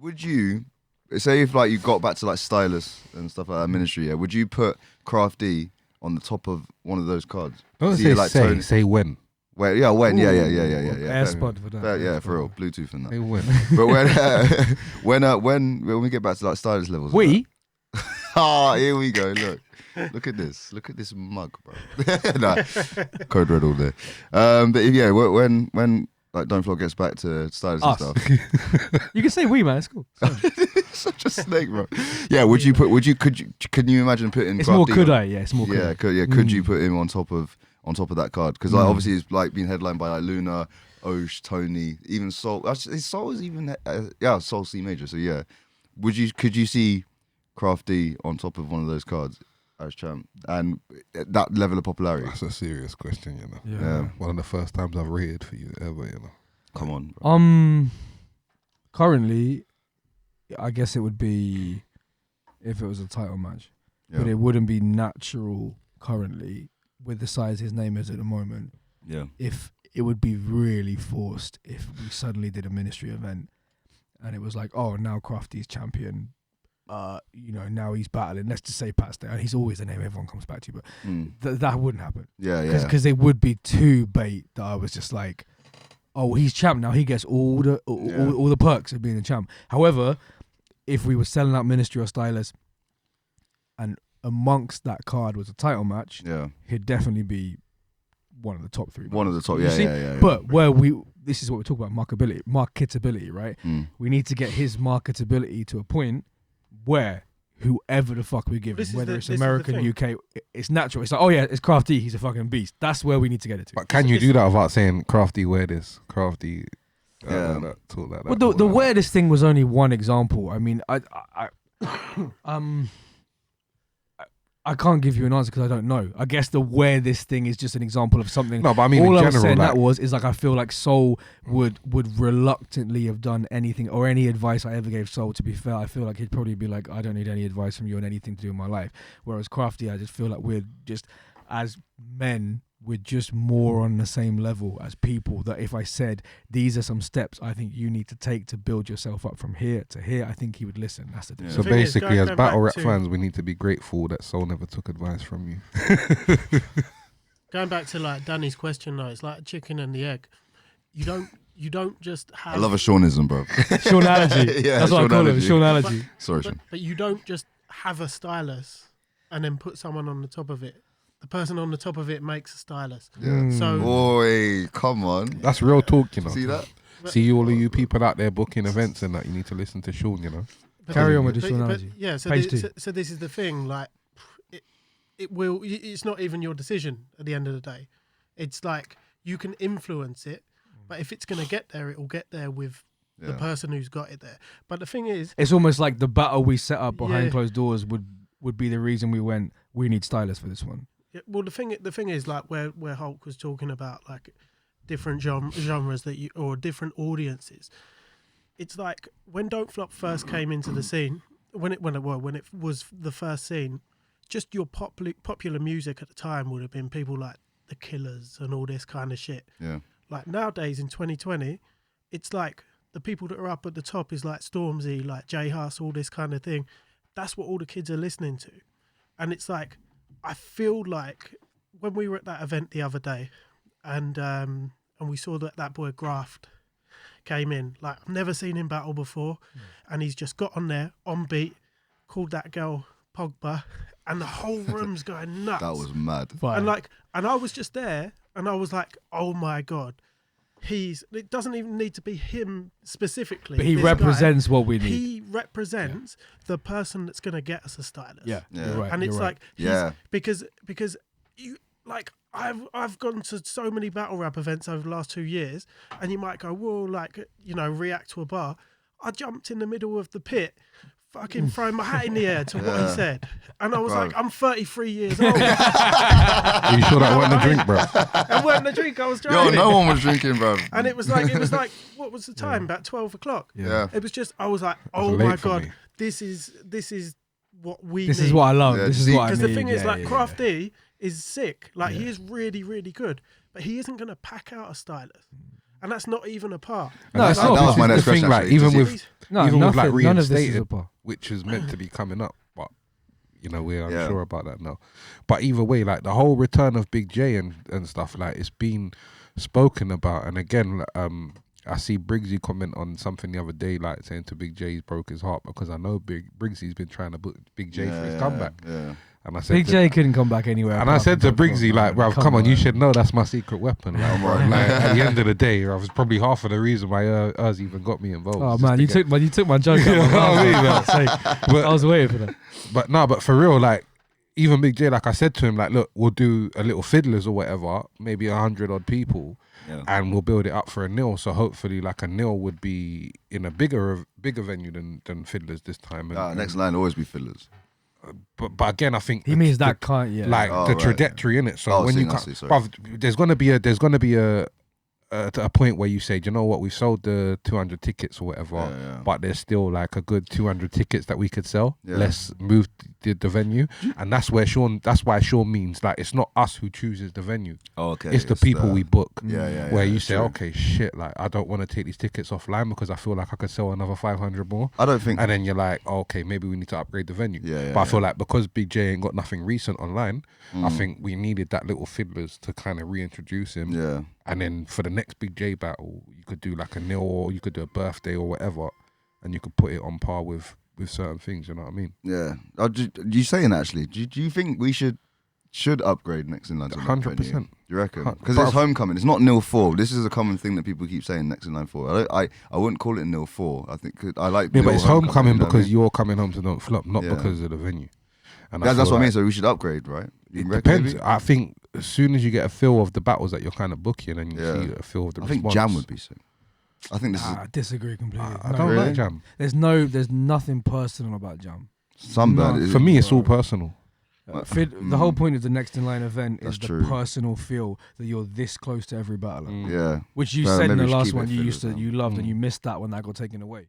would you say if like you got back to like stylists and stuff like that, ministry? Yeah, would you put Craft D on the top of one of those cards? Don't See, say like, say, Tony- say when. Well, yeah, when? Yeah. AirSpod for that. Yeah, for real, Bluetooth and that. Say when. But when we get back to like stylist levels, We? here we go. Look at this. Look at this mug, bro. Nah, code red all day. But yeah, when like Don't Flop gets back to stylist Us. and stuff. You can say we, man. It's cool. Such a snake, bro. Yeah, can you imagine putting? It's Craft more D could on- I? Yeah, it's more could I. Could you put him on top of that card? Because like obviously it's like being headlined by like Luna, Osh, Tony, even Soul. Actually, Soul is even Soul C major. So yeah, could you see Craft D on top of one of those cards as champ and that level of popularity? That's a serious question, you know. Yeah. One of the first times I've rated for you ever, you know. Come on, bro. Currently, I guess it would be if it was a title match, Yeah. but it wouldn't be natural currently with the size his name is at the moment. Yeah. If it would be really forced if we suddenly did a ministry event and it was like, oh, now Crafty's champion. Now he's battling. Let's just say Pat Stay. And he's always the name everyone comes back to, but that wouldn't happen. Yeah. Because it would be too bait that I was just like, oh, he's champ now. He gets all the perks of being a champ. However, if we were selling out ministry or stylist, and amongst that card was a title match, he'd definitely be one of the top three. One of the top. You Yeah, see? yeah. But this is what we talk about, marketability, right? We need to get his marketability to a point where whoever the fuck we give him, whether it's American, UK, it's natural. It's like, oh yeah, it's Crafty, he's a fucking beast. That's where we need to get it to. But can you do that without saying Crafty wear this? Crafty talk like that. Well, the weirdest thing was only one example. I mean, I can't give you an answer because I don't know. I guess the weirdest thing is just an example of something. No, but I mean all in I general, was saying like, is like I feel like Soul would reluctantly have done anything or any advice I ever gave Soul. To be fair, I feel like he'd probably be like, I don't need any advice from you on anything to do with my life. Whereas Crafty, I just feel like we're just as men. We're just more on the same level as people that if I said, these are some steps I think you need to take to build yourself up from here to here, I think he would listen. That's the thing. So basically, as battle rap fans, we need to be grateful that Soul never took advice from you. Going back to like Danny's question though, it's like chicken and the egg. You don't just have... I love a Seanism, bro. Seanalogy. Yeah, that's what I call it, Seanalogy. Sorry, Sean. But you don't just have a stylist and then put someone on the top of it. The person on the top of it makes a stylist. Yeah. So, boy, come on. That's real talk, you know. See that? See all of you people out there booking events and that, you need to listen to Sean, you know. Carry on with the but Seanalogy. yeah, so this is the thing. Like, it's not even your decision at the end of the day. It's like you can influence it, but if it's going to get there, it will get there with the person who's got it there. But the thing is, it's almost like the battle we set up behind closed doors would be the reason we need stylists for this one. Yeah, well, the thing is like where Hulk was talking about like different genres that or different audiences. It's like when Don't Flop first came into the scene, when it was the first scene, just your popular music at the time would have been people like The Killers and all this kind of shit. Yeah. Like nowadays in 2020, it's like the people that are up at the top is like Stormzy, like J Hus, all this kind of thing. That's what all the kids are listening to, and it's like. I feel like when we were at that event the other day and we saw that boy Graft came in, like I've never seen him battle before, and he's just got on there, on beat, called that girl Pogba, and the whole room's going nuts. That was mad. And I was just there and I was like, oh my God. It doesn't even need to be him specifically. But he represents what we need. He represents the person that's going to get us a stylist. Yeah. You're right. And it's right. like, because you like, I've gone to so many battle rap events over the last 2 years, and you might go, whoa, like, react to a bar. I jumped in the middle of the pit, fucking throwing my hat in the air to what he said. And I was like, I'm 33 years old. Are you sure that wasn't a drink, bro? It wasn't a drink, I was driving. Yo, no one was drinking, bro. And it was like, what was the time? About 12 o'clock. Yeah. It was just, I was like, That's oh late my for God, me. this is what we need. This is what I love. Yeah, this is what I need. Because the thing is, like, yeah. Craft D is sick. Like, he is really, really good. But he isn't going to pack out a stylist. and that's not even a part. And No, that's it's not. That was my the next thing, question, like actually. even Does with These- No, even with, like, nothing. None of this is a reinstated, part. which is meant to be coming up, but you know we're Yeah. unsure about that now. But either way, like the whole return of Big J and stuff, like it's been spoken about. And again, I see Briggsy comment on something the other day, like saying to Big J he's broke his heart because I know Briggsy's been trying to book Big J for his comeback. Yeah. And I said, Big J couldn't come back anywhere. and I apart said from to Brooklyn, Briggsy, like, man. bruv, come on, you should know that's my secret weapon. Like, Come bruv, on. like, at the end of the day, bruv, it's probably half of the reason why Uz even got me involved. Oh Just man, to you get- took my joke out. You of know my what I mean, mouth, man? for God's sake. But I was waiting for that. But no, but for real, like even Big J, like I said to him, like, look, we'll do a little fiddlers or whatever, maybe 100 odd people, Yeah. and we'll build it up for a nil. So hopefully, like a nil would be in a bigger venue than fiddlers this time. And, Next line always be fillers. but again, I think He means that can't. Yeah. like Oh, the right. trajectory in it. So Oh, when see, you I come, see, sorry. bruv, there's gonna be a point where you say, do you know what, we've sold the 200 tickets or whatever, Yeah. but there's still like a good 200 tickets that we could sell. Yeah. Let's move the venue, and that's why Sean means like it's not us who chooses the venue. Oh, okay. It's the people we book. Yeah. Where you it's say, true. okay, shit, like I don't want to take these tickets offline because I feel like I could sell another 500 more. I don't think. And then you're like, oh, okay, maybe we need to upgrade the venue. Yeah, But I feel like because Big J ain't got nothing recent online, I Mm. think we needed that little fiddlers to kind of reintroduce him. Yeah. And then for the next Big J battle, you could do like a nil or you could do a birthday or whatever, and you could put it on par with certain things. You know what I mean? Yeah. You saying actually? Do you think we should upgrade next in line? to that 100%. venue? Do you reckon? Hun- Because but it's homecoming. It's not nil 4. This is a common thing that people keep saying next in line 4. I wouldn't call it nil 4. I think I like. Yeah, nil but it's homecoming you know what I because mean? you're coming home to Don't Flop, not Yeah. because of the venue. And That's feel what I mean. like So we should upgrade, right? You It reckon depends. maybe? I think as soon as you get a feel of the battles that you're kind of booking and you Yeah. see a feel of the I think response. Jam would be sick. I think this is I disagree completely. I No, don't Really? like Jam. There's nothing personal about Jam. Sunburn. No. Is For me, it's all Bro. personal. The whole point of the next in line event is That's the true. personal feel that you're this close to every battler, Mm. Yeah. which you Well, said in maybe the we should last keep one it you fiddlers used to now. you loved and Mm. you missed that when that got taken away.